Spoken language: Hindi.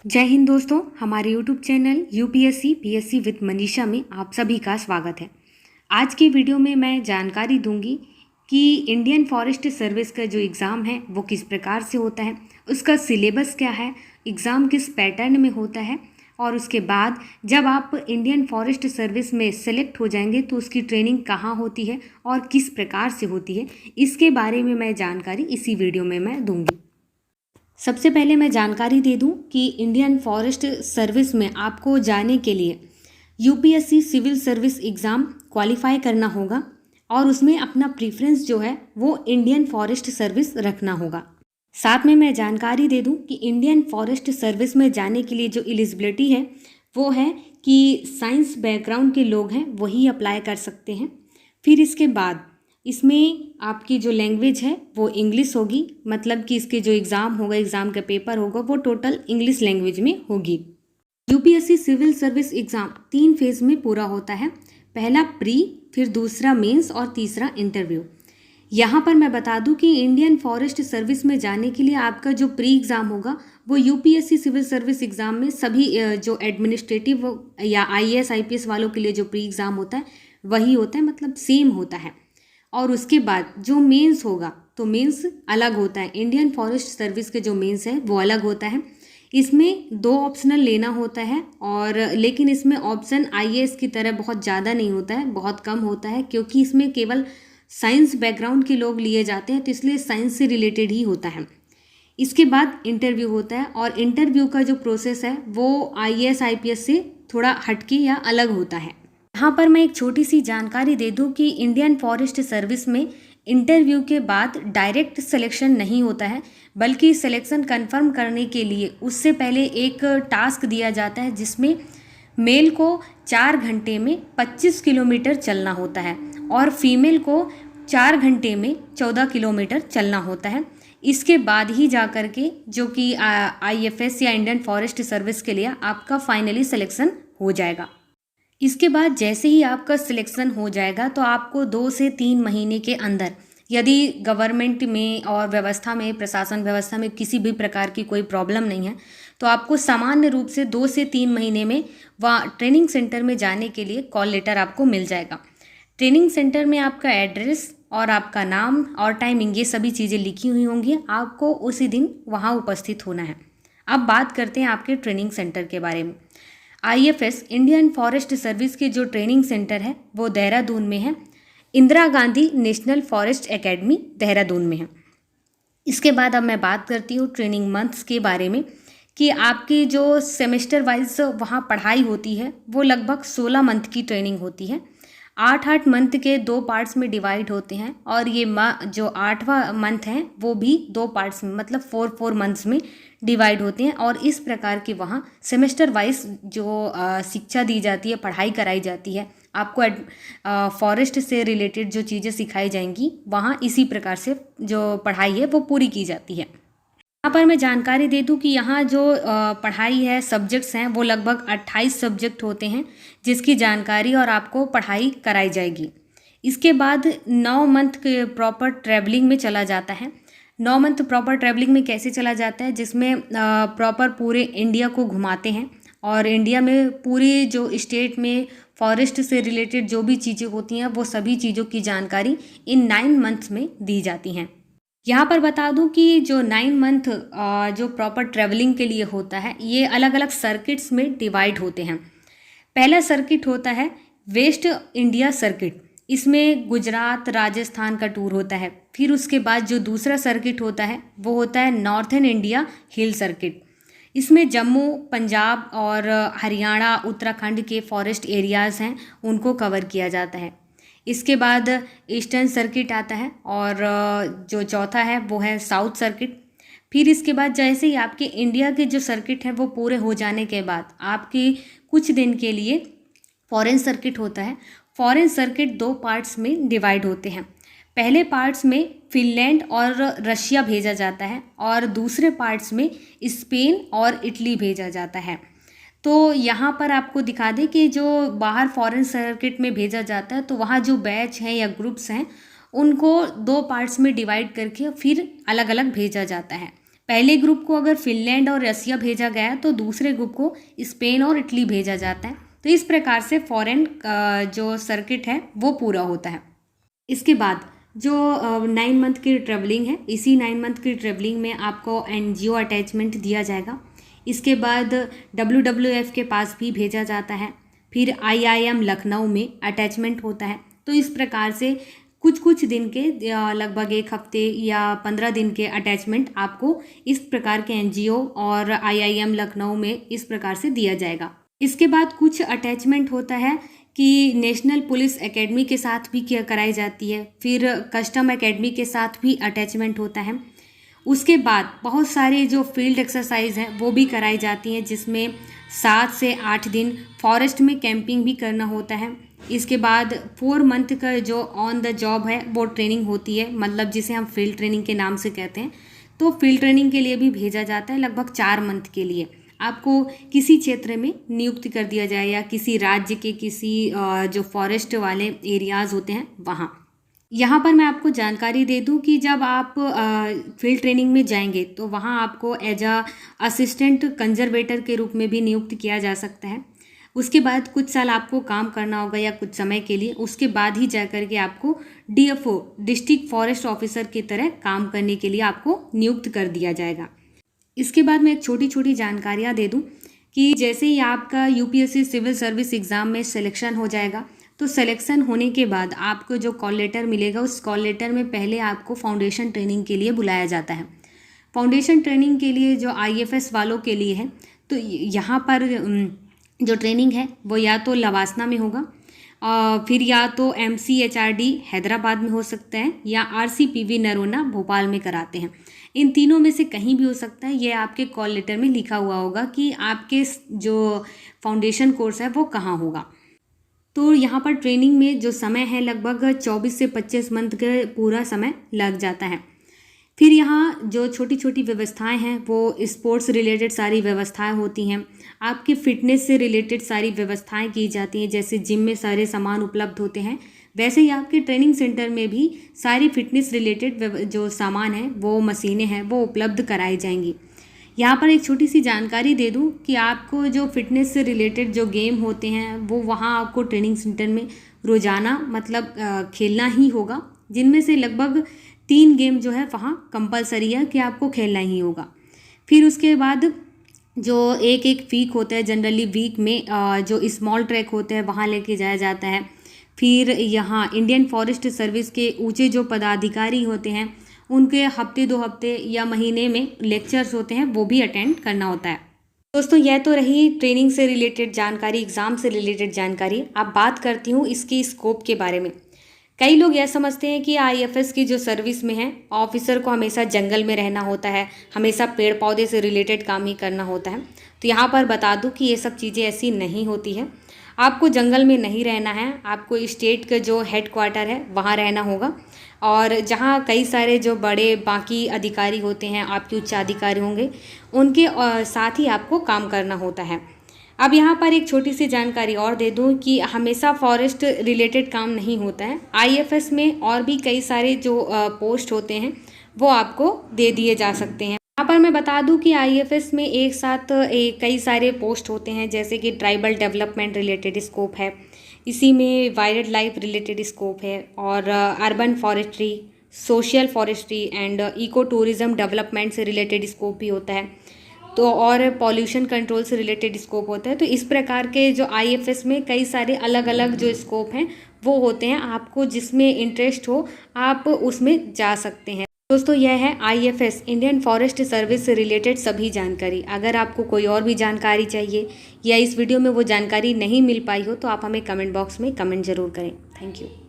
जय हिंद दोस्तों, हमारे YouTube channel UPSC PSC with Manisha में आप सभी का स्वागत है। आज की वीडियो में मैं जानकारी दूंगी कि इंडियन फॉरेस्ट सर्विस का जो एग्ज़ाम है वो किस प्रकार से होता है, उसका सिलेबस क्या है, एग्ज़ाम किस पैटर्न में होता है और उसके बाद जब आप इंडियन फॉरेस्ट सर्विस में सेलेक्ट हो जाएंगे तो उसकी ट्रेनिंग कहाँ होती है और किस प्रकार से होती है, इसके बारे में मैं जानकारी इसी वीडियो में मैं दूंगी। सबसे पहले मैं जानकारी दे दूं कि इंडियन फॉरेस्ट सर्विस में आपको जाने के लिए UPSC civil service exam qualify करना होगा और उसमें अपना प्रीफरेंस जो है वो इंडियन फॉरेस्ट सर्विस रखना होगा। साथ में मैं जानकारी दे दूं कि इंडियन फॉरेस्ट सर्विस में जाने के लिए जो एलिजिबिलिटी है वो है कि साइंस बैकग्राउंड के लोग हैं वही अप्लाई कर सकते हैं। फिर इसके बाद इसमें आपकी जो लैंग्वेज है वो इंग्लिश होगी, मतलब कि इसके जो एग्ज़ाम होगा, एग्ज़ाम का पेपर होगा वो टोटल इंग्लिश लैंग्वेज में होगी। UPSC civil service exam 3 phase में पूरा होता है। पहला प्री, फिर दूसरा मेंस और तीसरा इंटरव्यू। यहाँ पर मैं बता दूं कि इंडियन फॉरेस्ट सर्विस में जाने के लिए आपका जो प्री एग्ज़ाम होगा वो यूपीएससी सिविल सर्विस एग्ज़ाम में सभी जो एडमिनिस्ट्रेटिव या आईएएस आईपीएस वालों के लिए जो प्री एग्ज़ाम होता है वही होता है, मतलब सेम होता है। और उसके बाद जो मेंस होगा तो मेंस अलग होता है। इंडियन फॉरेस्ट सर्विस के जो मेंस है वो अलग होता है। इसमें 2 ऑप्शनल लेना होता है और लेकिन इसमें ऑप्शन आईएएस की तरह बहुत ज़्यादा नहीं होता है, बहुत कम होता है, क्योंकि इसमें केवल साइंस बैकग्राउंड के लोग लिए जाते हैं तो इसलिए साइंस से रिलेटेड ही होता है। इसके बाद इंटरव्यू होता है और इंटरव्यू का जो प्रोसेस है वो आईएएस आईपीएस से थोड़ा हटके या अलग होता है। यहाँ पर मैं एक छोटी सी जानकारी दे दूँ कि इंडियन फॉरेस्ट सर्विस में इंटरव्यू के बाद डायरेक्ट सिलेक्शन नहीं होता है, बल्कि सिलेक्शन कंफर्म करने के लिए उससे पहले एक टास्क दिया जाता है जिसमें मेल को 4 घंटे में 25 किलोमीटर चलना होता है और फीमेल को 4 घंटे में 14 किलोमीटर चलना होता है। इसके बाद ही जा कर के जो कि आईएफएस या इंडियन फॉरेस्ट सर्विस के लिए आपका फाइनली सिलेक्शन हो जाएगा। इसके बाद जैसे ही आपका सिलेक्शन हो जाएगा तो आपको 2 से 3 महीने के अंदर, यदि गवर्नमेंट में और व्यवस्था में, प्रशासन व्यवस्था में किसी भी प्रकार की कोई प्रॉब्लम नहीं है तो आपको सामान्य रूप से 2 से 3 महीने में वहाँ ट्रेनिंग सेंटर में जाने के लिए कॉल लेटर आपको मिल जाएगा। ट्रेनिंग सेंटर में आपका एड्रेस और आपका नाम और टाइमिंग ये सभी चीज़ें लिखी हुई होंगी, आपको उसी दिन वहाँ उपस्थित होना है। अब बात करते हैं आपके ट्रेनिंग सेंटर के बारे में। आईएफएस इंडियन फॉरेस्ट सर्विस के जो ट्रेनिंग सेंटर है वो देहरादून में है। Indira Gandhi national forest academy Dehradun में है। इसके बाद अब मैं बात करती हूँ ट्रेनिंग मंथ्स के बारे में कि आपकी जो सेमेस्टर वाइज वहाँ पढ़ाई होती है वो लगभग 16 मंथ की ट्रेनिंग होती है। 8 मंथ के 2 पार्ट्स में डिवाइड होते हैं और ये जो 8वां मंथ है वो भी 2 पार्ट्स में, मतलब 4 मंथ्स में डिवाइड होते हैं। और इस प्रकार की वहाँ सेमेस्टर वाइज जो शिक्षा दी जाती है, पढ़ाई कराई जाती है, आपको फॉरेस्ट से रिलेटेड जो चीज़ें सिखाई जाएंगी वहाँ इसी प्रकार से जो पढ़ाई है वो पूरी की जाती है। यहाँ पर मैं जानकारी दे दूँ कि यहाँ जो पढ़ाई है, सब्जेक्ट्स हैं वो लगभग 28 सब्जेक्ट होते हैं जिसकी जानकारी और आपको पढ़ाई कराई जाएगी। इसके बाद 9 मंथ के प्रॉपर ट्रैवलिंग में चला जाता है। 9 मंथ प्रॉपर ट्रैवलिंग में कैसे चला जाता है, जिसमें प्रॉपर पूरे इंडिया को घुमाते हैं और इंडिया में पूरी जो स्टेट में फॉरेस्ट से रिलेटेड जो भी चीज़ें होती हैं वो सभी चीज़ों की जानकारी इन 9 मंथ्स में दी जाती हैं। यहाँ पर बता दूँ कि जो 9 मंथ जो प्रॉपर ट्रैवलिंग के लिए होता है ये अलग अलग सर्किट्स में डिवाइड होते हैं। पहला सर्किट होता है वेस्ट इंडिया सर्किट, इसमें गुजरात राजस्थान का टूर होता है। फिर उसके बाद जो दूसरा सर्किट होता है वो होता है नॉर्थन इंडिया हिल सर्किट, इसमें जम्मू, पंजाब और हरियाणा, उत्तराखंड के फॉरेस्ट एरियाज़ हैं उनको कवर किया जाता है। इसके बाद ईस्टर्न सर्किट आता है और जो चौथा है वो है साउथ सर्किट। फिर इसके बाद जैसे ही आपके इंडिया के जो सर्किट है वो पूरे हो जाने के बाद आपकी कुछ दिन के लिए फॉरेन सर्किट होता है। फॉरेन सर्किट 2 पार्ट्स में डिवाइड होते हैं। पहले पार्ट्स में फिनलैंड और रशिया भेजा जाता है और दूसरे पार्ट्स में स्पेन और इटली भेजा जाता है। तो यहाँ पर आपको दिखा दें कि जो बाहर फॉरेन सर्किट में भेजा जाता है तो वहाँ जो बैच हैं या ग्रुप्स हैं उनको 2 पार्ट्स में डिवाइड करके फिर अलग अलग भेजा जाता है। पहले ग्रुप को अगर फिनलैंड और रसिया भेजा गया तो दूसरे ग्रुप को स्पेन और इटली भेजा जाता है। तो इस प्रकार से फॉरेन जो सर्किट है वो पूरा होता है। इसके बाद जो 9 मंथ की ट्रेवलिंग है, इसी 9 मंथ की ट्रेवलिंग में आपको एनजीओ अटैचमेंट दिया जाएगा। इसके बाद WWF के पास भी भेजा जाता है। फिर IIM लखनऊ में अटैचमेंट होता है। तो इस प्रकार से कुछ कुछ दिन के लगभग 1 हफ्ते या 15 दिन के अटैचमेंट आपको इस प्रकार के एनजीओ और IIM लखनऊ में इस प्रकार से दिया जाएगा। इसके बाद कुछ अटैचमेंट होता है कि नेशनल पुलिस एकेडमी के साथ भी क्या कराई जाती है। फिर कस्टम एकेडमी के साथ भी अटैचमेंट होता है। उसके बाद बहुत सारे जो फील्ड एक्सरसाइज हैं वो भी कराई जाती हैं, जिसमें 7 से 8 दिन फॉरेस्ट में कैंपिंग भी करना होता है। इसके बाद 4 मंथ का जो ऑन द जॉब है वो ट्रेनिंग होती है, मतलब जिसे हम फील्ड ट्रेनिंग के नाम से कहते हैं। तो फील्ड ट्रेनिंग के लिए भी भेजा जाता है लगभग 4 मंथ के लिए। आपको किसी क्षेत्र में नियुक्त कर दिया जाए या किसी राज्य के किसी जो फॉरेस्ट वाले एरियाज़ होते हैं वहाँ। यहाँ पर मैं आपको जानकारी दे दूँ कि जब आप फील्ड ट्रेनिंग में जाएंगे तो वहाँ आपको एज असिस्टेंट कंजर्वेटर के रूप में भी नियुक्त किया जा सकता है। उसके बाद कुछ साल आपको काम करना होगा या कुछ समय के लिए, उसके बाद ही जा कर के आपको DFO डिस्ट्रिक्ट फॉरेस्ट ऑफिसर की तरह काम करने के लिए आपको नियुक्त कर दिया जाएगा। इसके बाद मैं एक छोटी छोटी जानकारियाँ दे दूँ कि जैसे ही आपका UPSC सिविल सर्विस एग्ज़ाम में सिलेक्शन हो जाएगा तो सिलेक्शन होने के बाद आपको जो कॉल लेटर मिलेगा उस कॉल लेटर में पहले आपको फाउंडेशन ट्रेनिंग के लिए बुलाया जाता है। फाउंडेशन ट्रेनिंग के लिए जो IFS वालों के लिए है, तो यहाँ पर जो ट्रेनिंग है वो या तो लवासना में होगा, फिर या तो MCHRD हैदराबाद में हो सकता है या RCPV नरोना भोपाल में कराते हैं। इन तीनों में से कहीं भी हो सकता है। ये आपके कॉल लेटर में लिखा हुआ होगा कि आपके जो फाउंडेशन कोर्स है वो कहाँ होगा। तो यहाँ पर ट्रेनिंग में जो समय है लगभग 24 से 25 मंथ का पूरा समय लग जाता है। फिर यहाँ जो छोटी छोटी व्यवस्थाएं हैं वो स्पोर्ट्स रिलेटेड सारी व्यवस्थाएं होती हैं। आपकी फ़िटनेस से रिलेटेड सारी व्यवस्थाएं की जाती हैं, जैसे जिम में सारे सामान उपलब्ध होते हैं वैसे ही आपके ट्रेनिंग सेंटर में भी सारी फिटनेस रिलेटेड जो सामान है वो मशीनें हैं वो उपलब्ध कराई जाएंगी। यहाँ पर एक छोटी सी जानकारी दे दूँ कि आपको जो फिटनेस से रिलेटेड जो गेम होते हैं वो वहाँ आपको ट्रेनिंग सेंटर में रोज़ाना मतलब खेलना ही होगा, जिनमें से लगभग 3 गेम जो है वहाँ कंपलसरी है कि आपको खेलना ही होगा। फिर उसके बाद जो एक वीक होता है, जनरली वीक में जो स्मॉल ट्रैक होते हैं वहाँ लेके जाया जाता है। फिर यहाँ इंडियन फॉरेस्ट सर्विस के ऊंचे जो पदाधिकारी होते हैं उनके हफ्ते 2 हफ्ते या महीने में लेक्चर्स होते हैं वो भी अटेंड करना होता है। दोस्तों यह तो रही ट्रेनिंग से रिलेटेड जानकारी, एग्ज़ाम से रिलेटेड जानकारी। अब बात करती हूँ इसकी स्कोप के बारे में। कई लोग यह समझते हैं कि IFS की जो सर्विस में है ऑफिसर को हमेशा जंगल में रहना होता है, हमेशा पेड़ पौधे से रिलेटेड काम ही करना होता है। तो यहाँ पर बता दूँ कि ये सब चीज़ें ऐसी नहीं होती है। आपको जंगल में नहीं रहना है, आपको स्टेट का जो हेडक्वार्टर है वहाँ रहना होगा, और जहाँ कई सारे जो बड़े बाकी अधिकारी होते हैं, आपके उच्चाधिकारी होंगे, उनके साथ ही आपको काम करना होता है। अब यहाँ पर एक छोटी सी जानकारी और दे दूँ कि हमेशा फॉरेस्ट रिलेटेड काम नहीं होता है। IFS में और भी कई सारे जो पोस्ट होते हैं वो आपको दे दिए जा सकते हैं। यहाँ पर मैं बता दूं कि IFS में एक साथ कई सारे पोस्ट होते हैं, जैसे कि ट्राइबल डेवलपमेंट रिलेटेड स्कोप है, इसी में वाइल्ड लाइफ रिलेटेड स्कोप है, और urban forestry, social forestry and eco tourism development से रिलेटेड स्कोप भी होता है, तो और पॉल्यूशन कंट्रोल से रिलेटेड स्कोप होता है। तो इस प्रकार के जो IFS में कई सारे अलग अलग जो स्कोप हैं वो होते हैं। आपको जिसमें इंटरेस्ट हो आप उसमें जा सकते हैं। दोस्तों यह है IFS इंडियन फॉरेस्ट सर्विस से रिलेटेड सभी जानकारी। अगर आपको कोई और भी जानकारी चाहिए या इस वीडियो में वो जानकारी नहीं मिल पाई हो तो आप हमें कमेंट बॉक्स में कमेंट ज़रूर करें। Thank you.